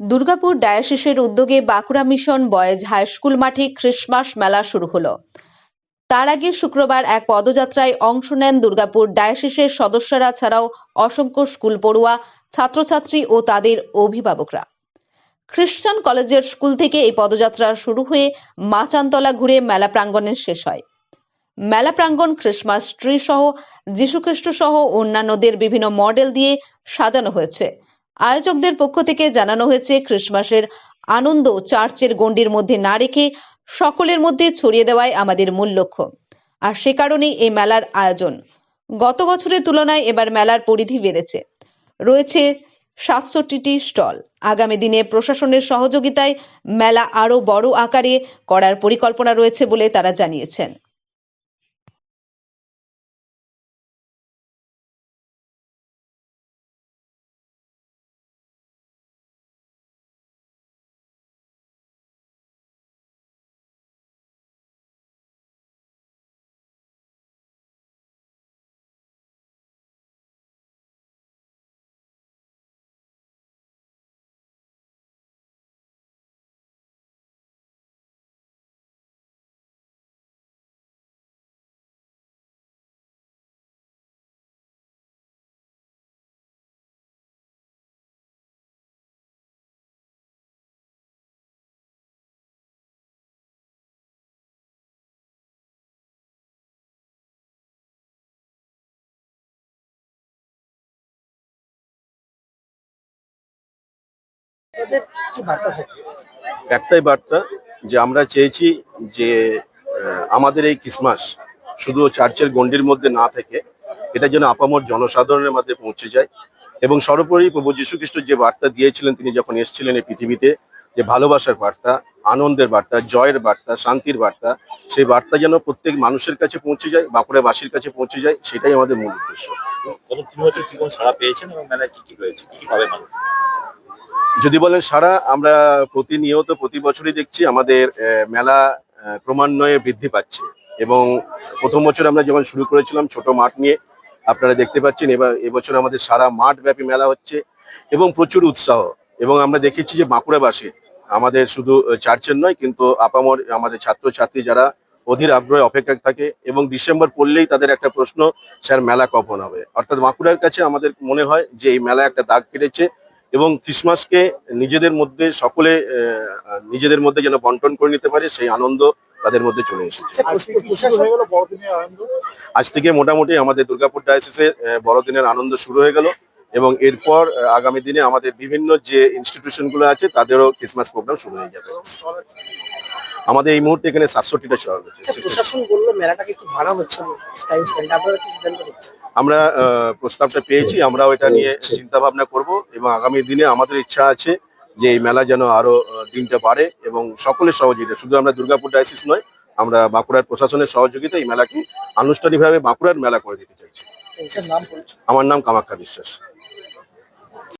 দুর্গাপুর ডায়াসিসের উদ্যোগে Bankura mission boys high school মাঠে ক্রিসমাস মেলা শুরু হলো। তার আগে শুক্রবার এক পদযাত্রায় অংশ নেন দুর্গাপুর ডায়াসিসের সদস্যরা ছাড়াও অসংখ্য স্কুল পড়ুয়া, ছাত্রছাত্রী ও তাদের অভিভাবকরা। খ্রিস্টান কলেজের স্কুল থেকে এই পদযাত্রা শুরু হয়ে মাচানতলা ঘুরে মেলা প্রাঙ্গণে শেষ হয়। মেলা প্রাঙ্গণ ক্রিসমাস ট্রি সহ যীশুখ্রিস্ট সহ অন্যান্যদের বিভিন্ন মডেল দিয়ে সাজানো হয়েছে। আয়োজকদের পক্ষ থেকে জানানো হয়েছে, ক্রিসমাসের আনন্দ চার্চের গণ্ডির মধ্যে না রেখে সকলের মধ্যে ছড়িয়ে দেওয়াই আমাদের মূল লক্ষ্য। আর সে কারণেই এই মেলার আয়োজন। গত বছরের তুলনায় এবার মেলার পরিধি বেড়েছে, রয়েছে ৬৭টি স্টল। আগামী দিনে প্রশাসনের সহযোগিতায় মেলা আরো বড় আকারে করার পরিকল্পনা রয়েছে বলে তারা জানিয়েছেন। একটাই বার্তা যে আমরা চেয়েছি যে আমাদের এই ক্রিসমাস শুধু চার্চের গণ্ডির মধ্যে না থেকে এটা যেন আপামর জনসাধারণের মধ্যে পৌঁছে যায়। এবং সর্বোপরি প্রভু যীশু খ্রিস্ট যে বার্তা দিয়েছিলেন তিনি যখন এসেছিলেন এই পৃথিবীতে, যে ভালোবাসার বার্তা, আনন্দের বার্তা, জয়ের বার্তা, শান্তির বার্তা, সেই বার্তা যেন প্রত্যেক মানুষের কাছে পৌঁছে যায়, বাঁকুড়াবাসীর কাছে পৌঁছে যায়, সেটাই আমাদের মূল উদ্দেশ্য। যদি বলেন সারা, আমরা প্রতিনিয়ত প্রতি বছরই দেখছি আমাদের মেলা ক্রমান্বয়ে বৃদ্ধি পাচ্ছে। এবং প্রথম বছর আমরা যখন শুরু করেছিলাম ছোট মাঠ নিয়ে, আপনারা দেখতে পাচ্ছেন এবার এবছর আমাদের সারা মাঠ ব্যাপী মেলা হচ্ছে এবং প্রচুর উৎসাহ। এবং আমরা দেখেছি যে বাঁকুড়াবাসী আমাদের শুধু চার্চের নয় কিন্তু আপামর আমাদের ছাত্রছাত্রী যারা অধীর আগ্রহে অপেক্ষায় থাকে এবং ডিসেম্বর পড়লেই তাদের একটা প্রশ্ন, স্যার মেলা কখন হবে। অর্থাৎ বাঁকুড়ার কাছে আমাদের মনে হয় যে এই মেলা একটা দাগ কেটেছে এবং ক্রিসমাসকে নিজেদের মধ্যে সকলে নিজেদের মধ্যে যেন বন্টন করে নিতে পারে, সেই আনন্দ তাদের মধ্যে চলে এসেছে। আজ থেকে মোটামুটি আমাদের দুর্গাপুর ডায়াসিসের বড়দিনের আনন্দ শুরু হয়ে গেল এবং এরপর আগামী দিনে আমাদের বিভিন্ন যে ইনস্টিটিউশন গুলো আছে তাদেরও ক্রিসমাস প্রোগ্রাম শুরু হয়ে যাবে। আমাদের এই মুহূর্তে এখানে ৬৭টা স্টল রয়েছে। আমরা প্রস্তাবটা পেয়েছি, আমরাও এটা নিয়ে চিন্তা ভাবনা করব এবং আগামী দিনে আমাদের ইচ্ছা আছে যে এই মেলা যেন আরো দিনটা বাড়ে এবং সকলের সহযোগিতা, শুধু আমরা দুর্গাপুর ডায়াসিস নয়, আমরা বাঁকুড়ার প্রশাসনের সহযোগিতা এই মেলাকে আনুষ্ঠানিকভাবে বাঁকুড়ার মেলা করে দিতে চাইছি। আমার নাম কামাখ্যা বিশ্বাস।